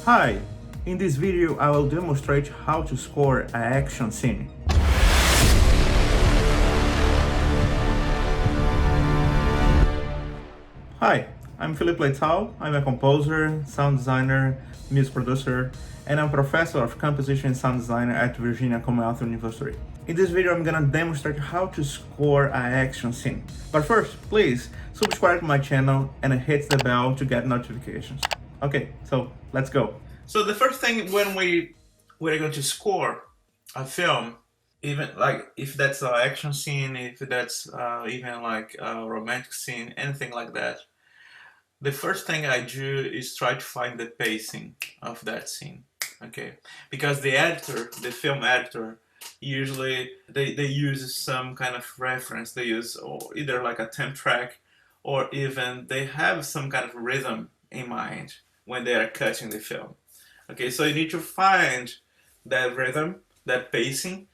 Hi, in this video I will demonstrate how to score an action scene. Hi, I'm Felipe Leitao. I'm a composer, sound designer, music producer, and I'm a professor of composition and sound design at Virginia Commonwealth University. In this video I'm gonna demonstrate how to score an action scene. But first, please subscribe to my channel and hit the bell to get notifications. Okay, so let's go. So the first thing when we're going to score a film, even like if that's an action scene, if that's even like a romantic scene, anything like that, the first thing I do is try to find the pacing of that scene. Okay, because the editor, the film editor, usually they use some kind of reference. They use either like a temp track, or even they have some kind of rhythm in mind when they are cutting the film. Okay, so you need to find that rhythm, that pacing.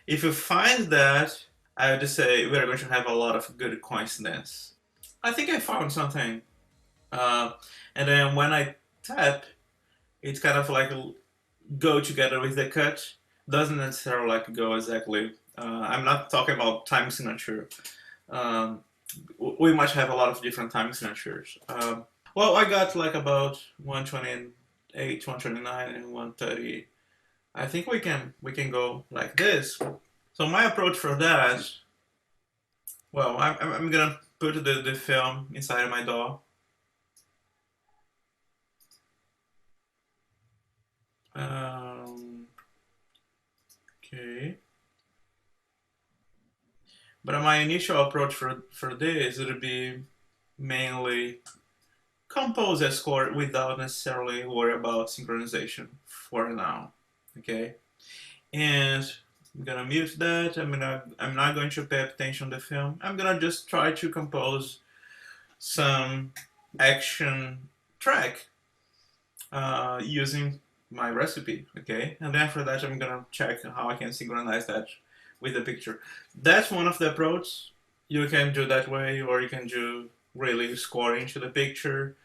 If you find that, I would say we're going to have a lot of good coincidence. I think I found something. Uh, and then when I tap, it's kind of like go together with the cut. Doesn't necessarily like go exactly. I'm not talking about time signature. Um, we might have a lot of different time signatures. Well, I got like about 128, 129, and 130. I think we can go like this. So my approach for that, well, I'm gonna put the film inside of my DAW. Okay. But my initial approach for this would be mainly compose a score without necessarily worry about synchronization for now. Okay. And I'm gonna mute that. I'm not going to pay attention to the film. I'm gonna just try to compose some action track using my recipe, okay? And then after that, I'm gonna check how I can synchronize that with the picture. That's one of the approaches. You can do that way, or you can do really score into the picture.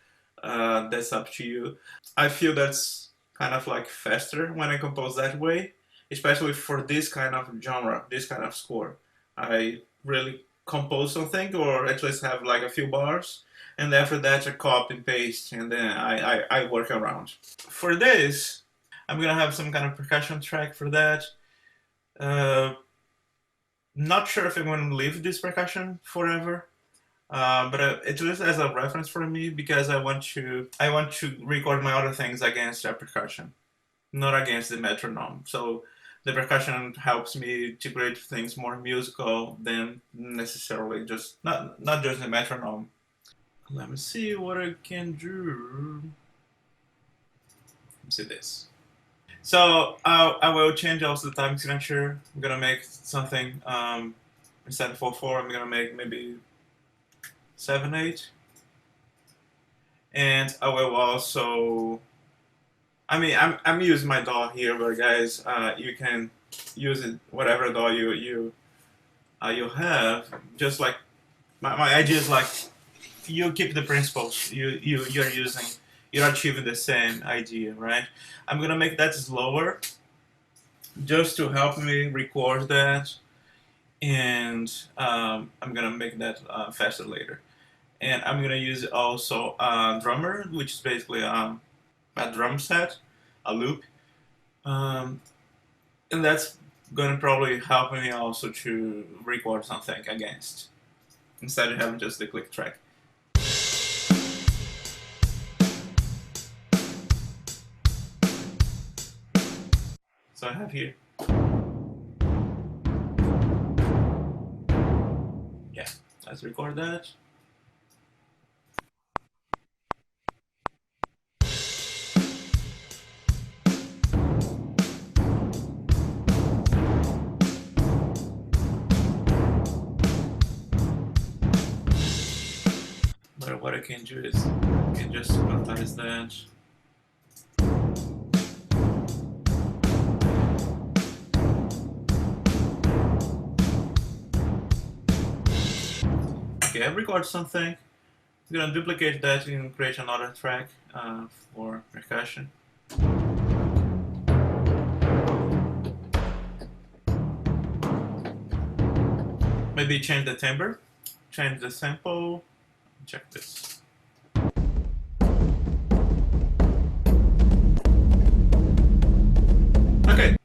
That's up to you. I feel that's kind of like faster when I compose that way, especially for this kind of genre, this kind of score. I really compose something, or at least have like a few bars, and after that I copy and paste, and then I work around. For this, I'm gonna have some kind of percussion track for that. Uh, Not sure if I'm gonna leave this percussion forever. But it was as a reference for me because I want to record my other things against the percussion, not against the metronome. So the percussion helps me to create things more musical than necessarily just not just the metronome. Let me see what I can do. Let me see this. So I will change also the time signature. I'm gonna make something instead of 4/4. I'm gonna make maybe 7/8. And I will also, I'm using my DAW here, but guys, you can use it whatever DAW you have. Just like my idea is like you keep the principles you're using. You're achieving the same idea, right? I'm gonna make that slower just to help me record that, and I'm gonna make that faster later. And I'm gonna use also a drummer, which is basically a drum set, a loop, um, and that's gonna probably help me also to record something against instead of having just the click track. So I have here, yeah, let's record that. But what I can do is I can just quantize that. Okay, I've recorded something. I'm gonna duplicate that and create another track for percussion. Maybe change the timbre, change the sample, check this. Okay.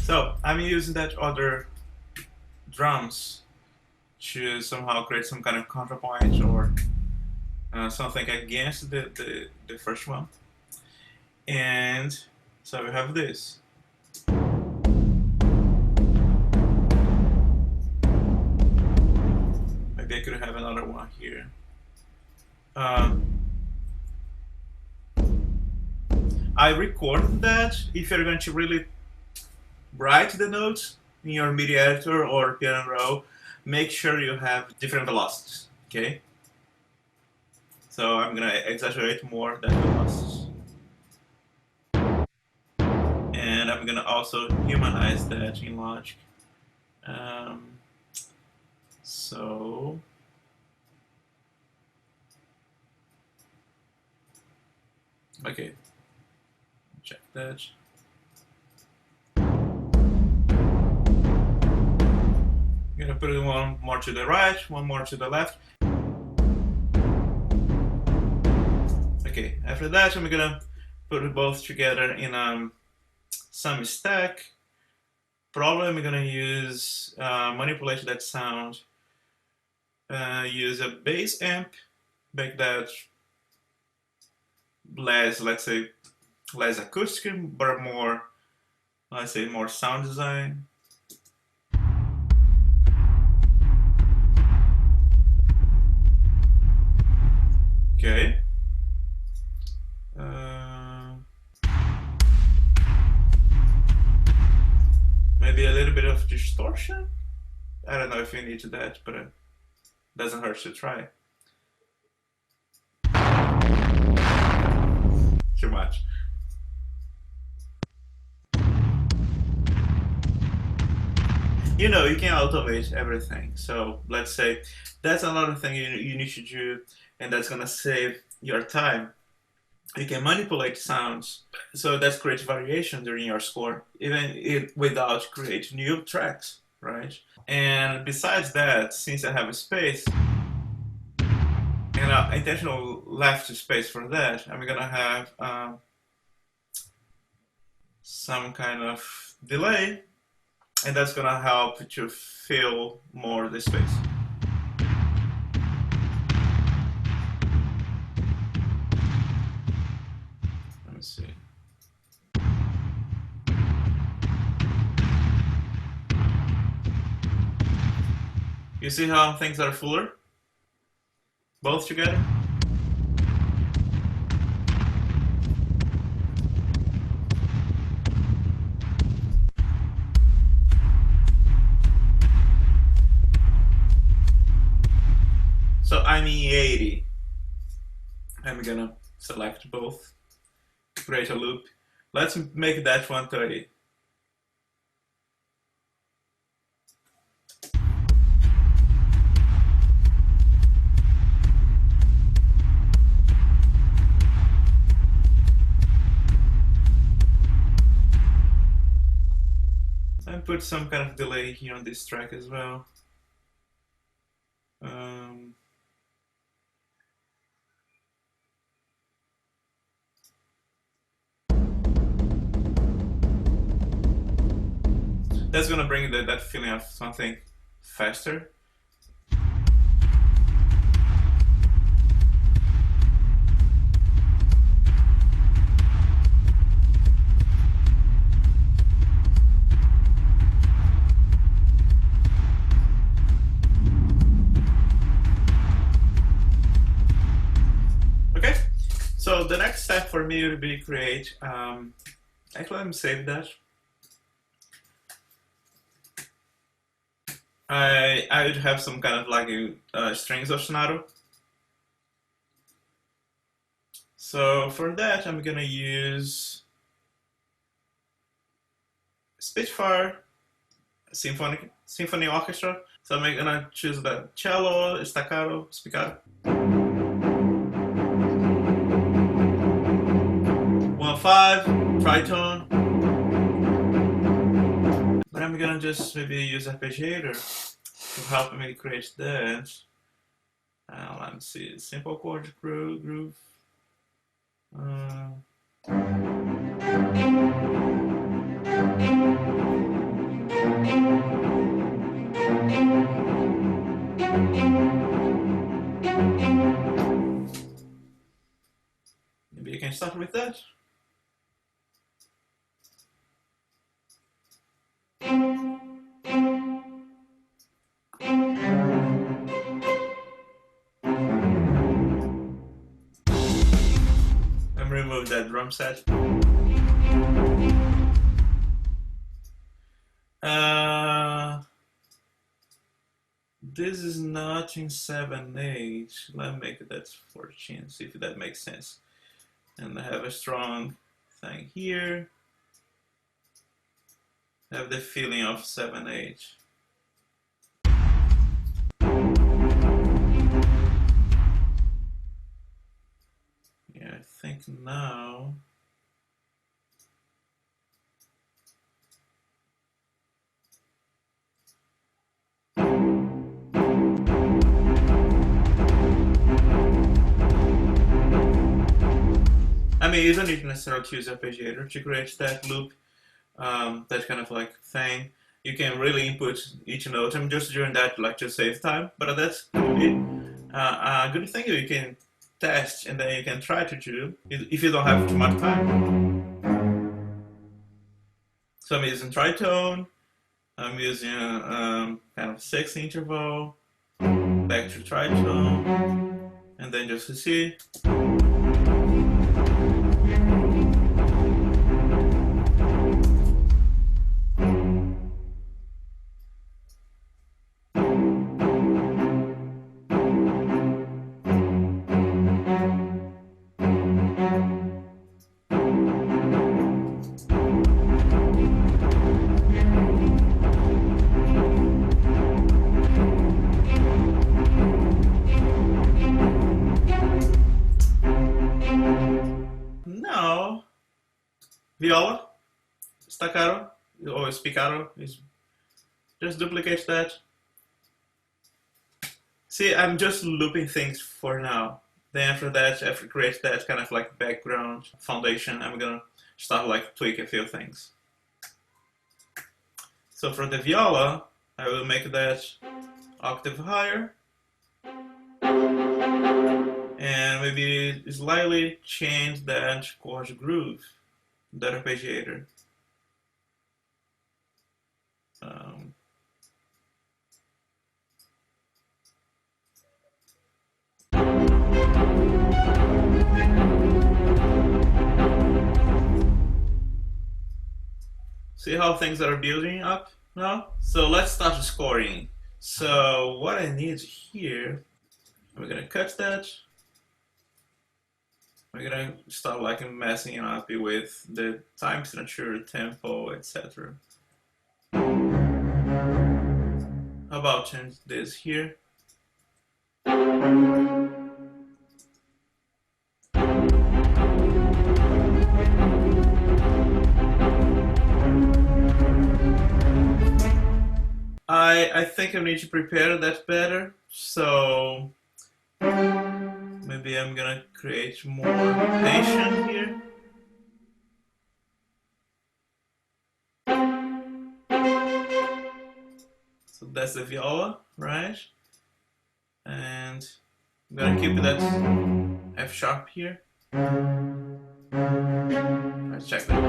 So I'm using that other drums to somehow create some kind of counterpoint or something against the first one. And so we have this. Maybe I could have another one here. I recorded that. If you're going to really write the notes in your MIDI editor or Piano Roll, make sure you have different velocities, okay? So I'm gonna exaggerate more than velocities. And I'm gonna also humanize that in Logic. So okay, check that. I'm gonna put one more to the right, one more to the left. Okay, after that I'm gonna put it both together in some stack. Probably I'm gonna use manipulate that sound. Use a bass amp, make that less, let's say, less acoustic, but more, let's say, more sound design. Okay. Maybe a little bit of distortion. I don't know if you need that, but it doesn't hurt to try. Too much. You know, you can automate everything. So let's say that's another thing you need to do, and that's gonna save your time. You can manipulate sounds, so that creates variation during your score, even without creating new tracks, right? And besides that, since I have a space, and an intentional left space for that, I'm gonna have some kind of delay, and that's gonna help to fill more the space. Let me see. You see how things are fuller? Both together? So I'm in 80. I'm gonna select both, create a loop. Let's make that 130. And put some kind of delay here on this track as well. That's gonna bring that feeling of something faster. Okay, so the next step for me would be create, actually let me save that. I would have some kind of like strings of Sonata. So for that, I'm gonna use Spitfire Symphony Orchestra. So I'm gonna choose the cello, staccato, spiccato. 1/5, tritone. But I'm gonna just maybe use arpeggiator to help me create that. Let's see, simple chord groove. Maybe you can start with that. And remove that drum set. This is not in 7/8. Let me make that 14, see if that makes sense. And I have a strong thing here. I have the feeling of 7/8. Yeah, I think now. I mean, you don't need necessarily to use arpeggiator to create that loop, that kind of like thing. You can really input each note. I'm just doing that like to save time, but that's good. A good thing you can test and then you can try to do if you don't have too much time. So I'm using tritone. I'm using kind of 6 interval, back to tritone, and then just to see. Now, viola, staccato, or spiccato, is just duplicate that. See, I'm just looping things for now. Then after that, after create that kind of like background foundation, I'm gonna start like tweak a few things. So for the viola, I will make that octave higher. And maybe slightly change that chord groove, that arpeggiator. See how things are building up now? So let's start scoring. So what I need here, we're gonna cut that. We're gonna start like messing up with the time signature, tempo, etc. How about change this here? I think I need to prepare that better, so maybe I'm gonna create more tension here. So that's the viola, right? And I'm gonna keep that F sharp here. Let's check that.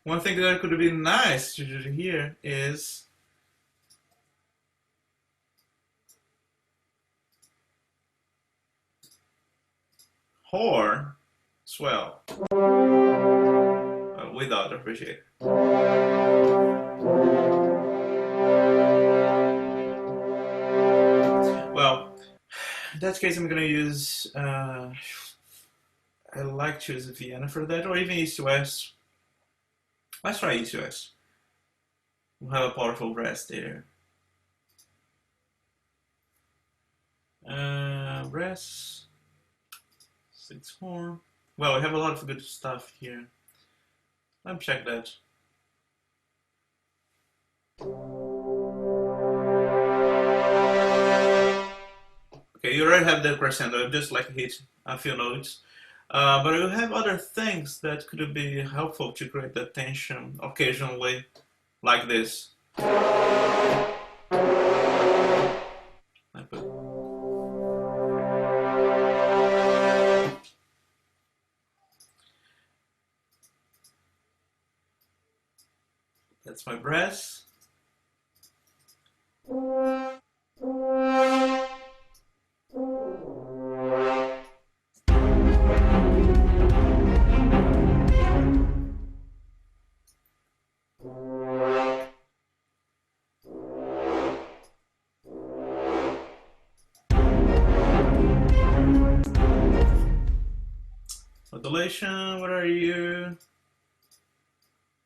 One thing that could be nice to do here is horn swell without arpeggiator. Well, in that case, I'm gonna use I like to use Vienna for that, or even East-West. Let's try East-West. We'll have a powerful brass there. Brass, 6-horn. Well, we have a lot of good stuff here. Let me check that. Okay, you already have that crescendo, just like hit a few notes. But you have other things that could be helpful to create that tension occasionally, like this. That's my brass. Modulation, what are you?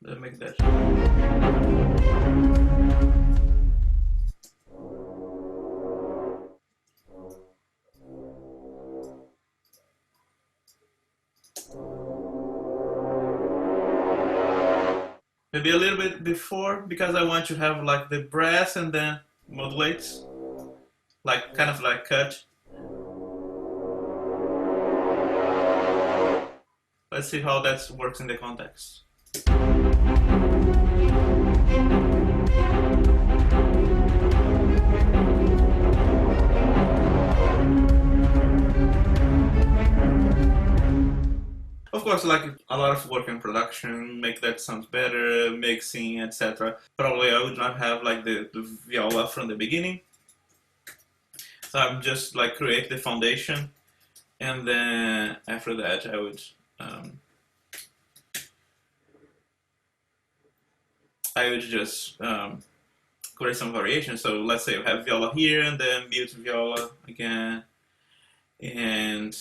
Let's make that. Maybe a little bit before, because I want to have like the brass and then modulates, like kind of like cut. Let's see how that works in the context. Of course, like a lot of work in production, make that sound better, mixing, etc. Probably I would not have like the viola from the beginning. So I'm just like create the foundation, and then after that I would just create some variation. So let's say I have viola here, and then mute viola again, and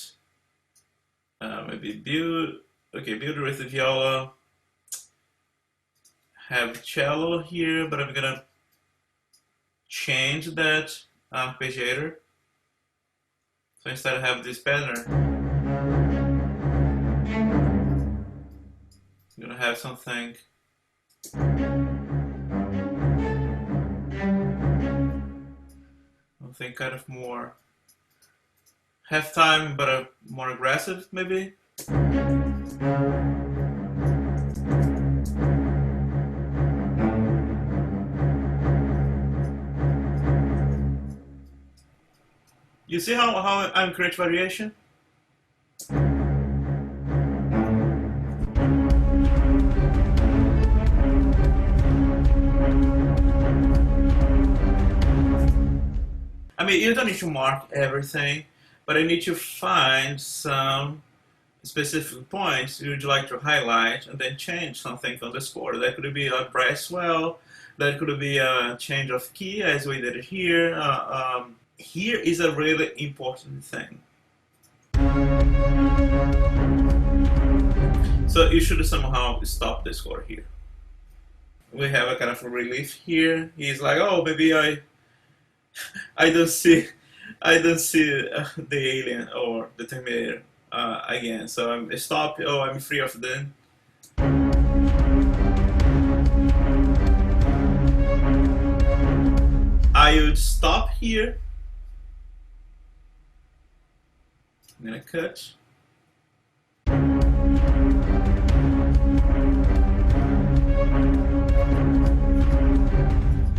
maybe build with the viola. Have cello here, but I'm gonna change that arpeggiator. So instead I have this pattern, I'm gonna have something kind of more half time, but more aggressive, maybe. You see how I'm creating variation? I mean, you don't need to mark everything, but I need to find some specific points you'd like to highlight and then change something on the score. That could be a brass swell, that could be a change of key as we did it here. Here is a really important thing. So you should somehow stop the score here. We have a kind of a relief here. He's like, oh, maybe I don't see the alien or the Terminator again. So I'm stop. Oh, I'm free of them. I would stop here. I'm gonna cut.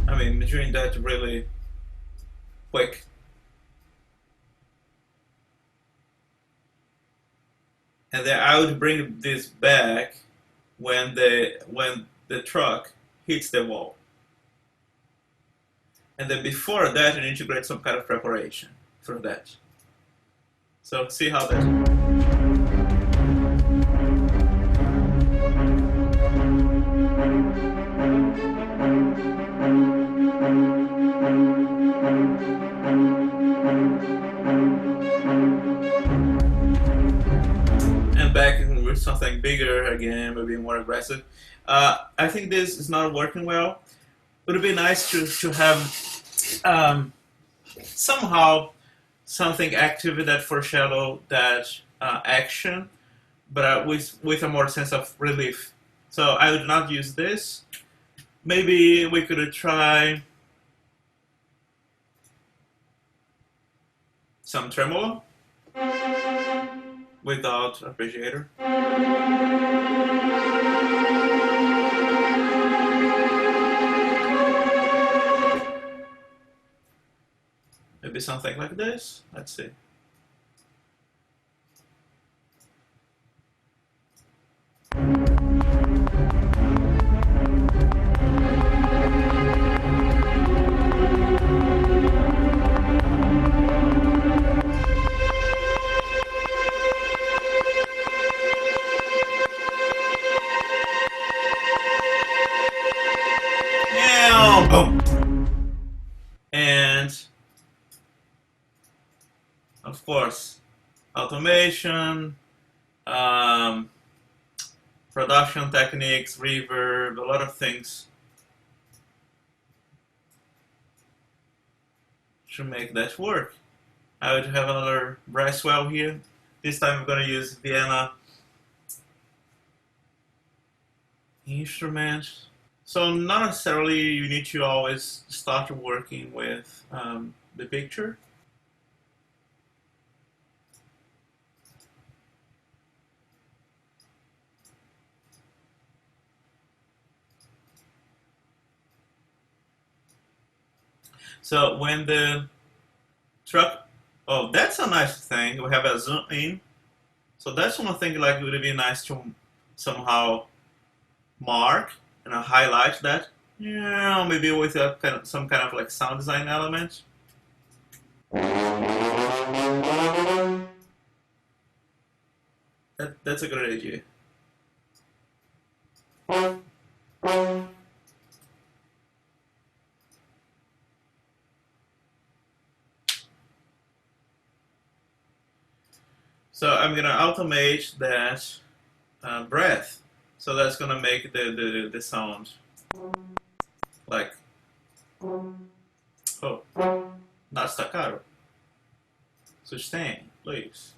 I mean, doing that really quick. And then I would bring this back when the truck hits the wall. And then before that, you integrate some kind of preparation for that. So see how that. with something bigger again, maybe more aggressive. I think this is not working well. It would be nice to have somehow something active that foreshadow that action, but with a more sense of relief. So I would not use this. Maybe we could try some tremolo without arpeggiator. Maybe something like this. Let's see. Boom. And of course, automation, production techniques, reverb, a lot of things to make that work. I would have another brass well here. This time I'm going to use Vienna instrument. So not necessarily you need to always start working with the picture. So when the truck, oh, that's a nice thing. We have a zoom in. So that's one thing like it would be nice to somehow mark and highlight that. Yeah, maybe with a some kind of like sound design element. That's a good idea. So I'm gonna automate that breath. So that's gonna make the sound like, oh, not staccato. Sustain, please.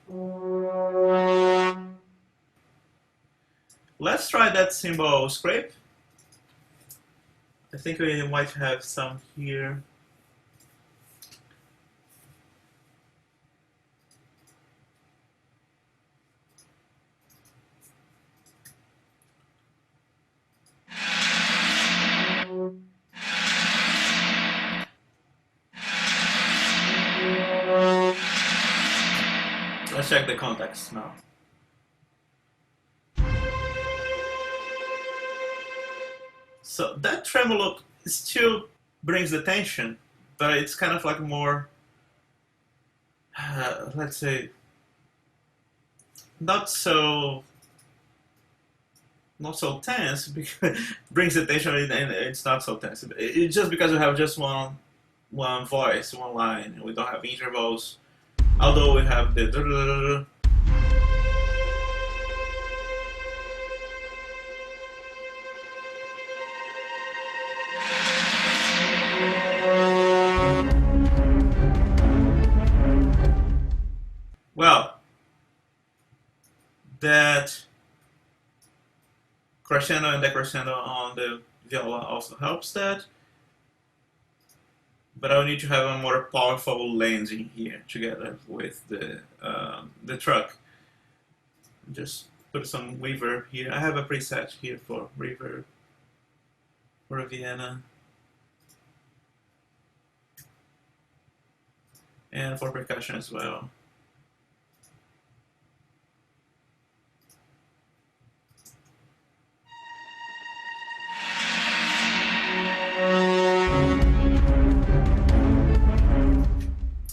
Let's try that cymbal scrape. I think we might have some here. Let's check the context now. So that tremolo still brings the tension, but it's kind of like more, let's say, not so tense, because brings the tension and it's not so tense. It's just because we have just one voice, one line, and we don't have intervals. Although we have the well, that crescendo and decrescendo on the viola also helps that. But I will need to have a more powerful landing here together with the truck. Just put some reverb here. I have a preset here for reverb for a Vienna. And for percussion as well.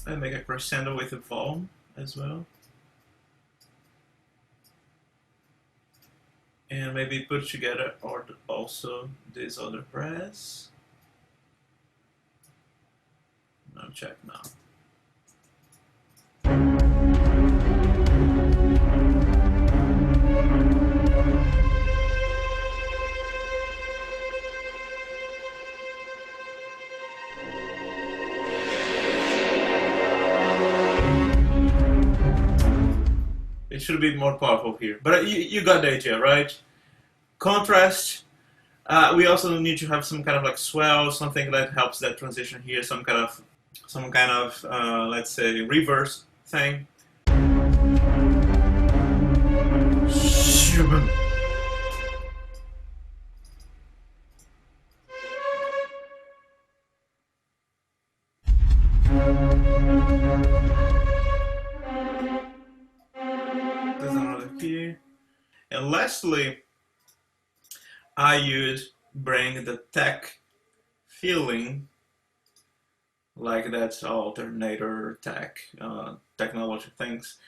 And make a crescendo with a volume as well. And maybe put together also this other brass. Now check now. It should be more powerful here. But you got the idea, right? Contrast. We also need to have some kind of like swell, something that helps that transition here, some kind of let's say reverse thing. There's another here. And lastly, I would bring the tech feeling, like that's alternator tech, technology things.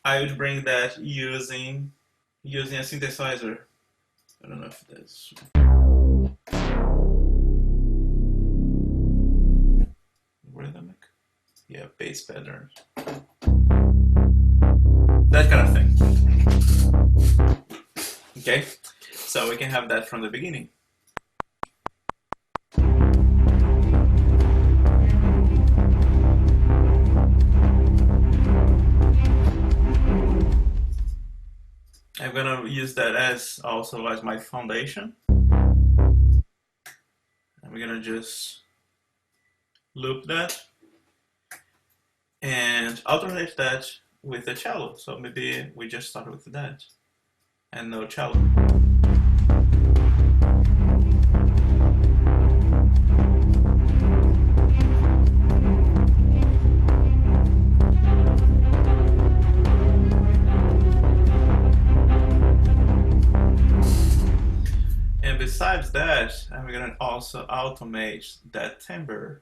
I would bring that using a synthesizer. I don't know if that's rhythmic. Yeah, bass patterns. That kind of thing. Okay, so we can have that from the beginning. I'm gonna use that as also as my foundation. And we're gonna just loop that and alternate that with the cello. So maybe we just start with that and no cello. And besides that, I'm gonna also automate that timbre.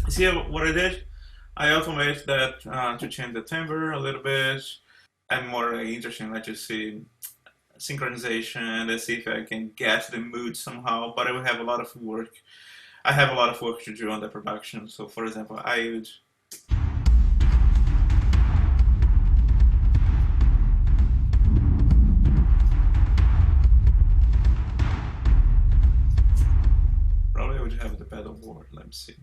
See what I did? I automated that to change the timbre a little bit. I'm more interested in to see synchronization. Let's see if I can get the mood somehow. But I will have a lot of work. I have a lot of work to do on the production. So, for example, I would. Probably I would have the pedal board. Let's see.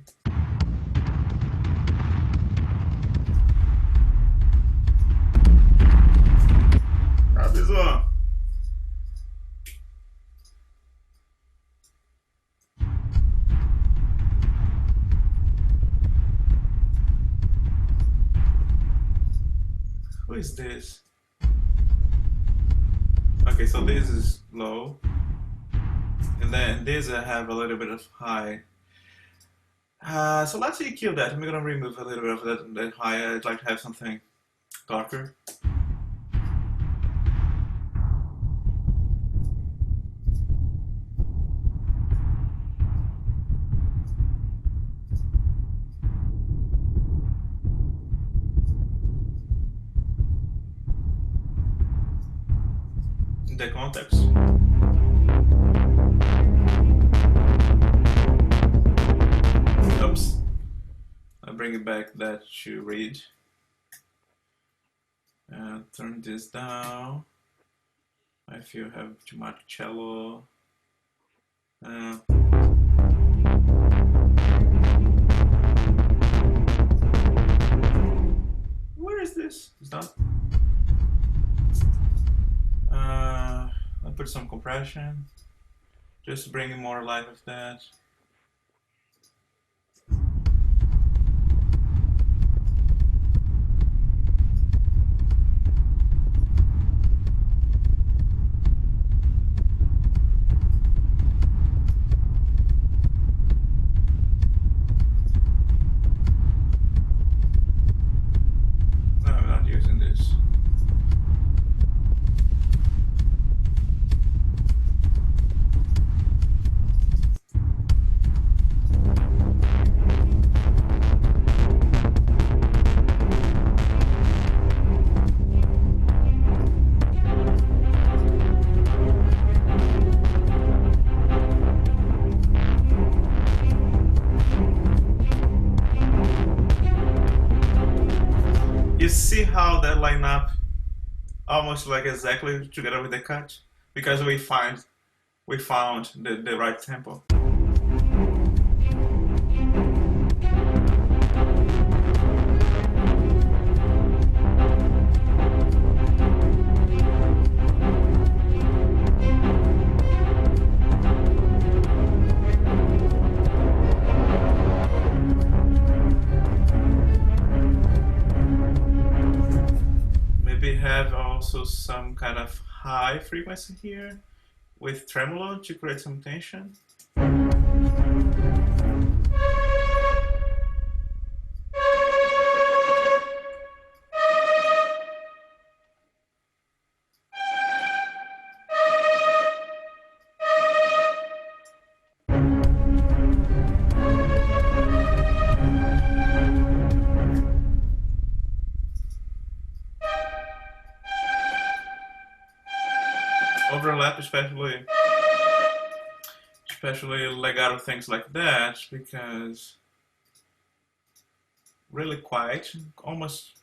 This one. Who is this? Okay, so this is low, and then this I have a little bit of high. So let's EQ that. I'm gonna remove a little bit of that high. I'd like to have something darker. The context. Oops. I'll bring it back that to read. Turn this down. I feel I have too much cello. Where is this? It's done. I'll put some compression, just to bring more life of that. No, I'm not using this. You see how that line up almost like exactly together with the cut? Because we found the right tempo. Maybe have also some kind of high frequency here with tremolo to create some tension. Overlap, especially legato things like that, because really quiet, almost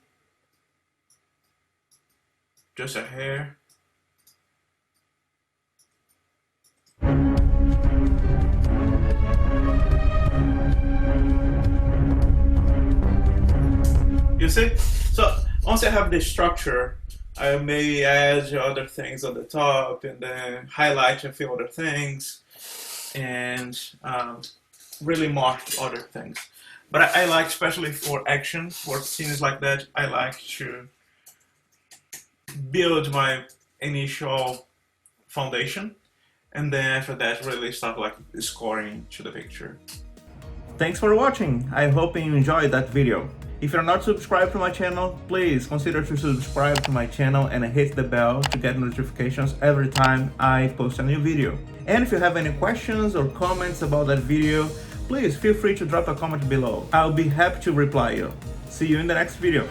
just a hair. You see? So once I have this structure, I may add other things on the top and then highlight a few other things and really mark other things. But I like, especially for action, for scenes like that, I like to build my initial foundation and then after that really start like scoring to the picture. Thanks for watching. I hope you enjoyed that video. If you're not subscribed to my channel, please consider to subscribe to my channel and hit the bell to get notifications every time I post a new video. And if you have any questions or comments about that video, please feel free to drop a comment below. I'll be happy to reply you. See you in the next video.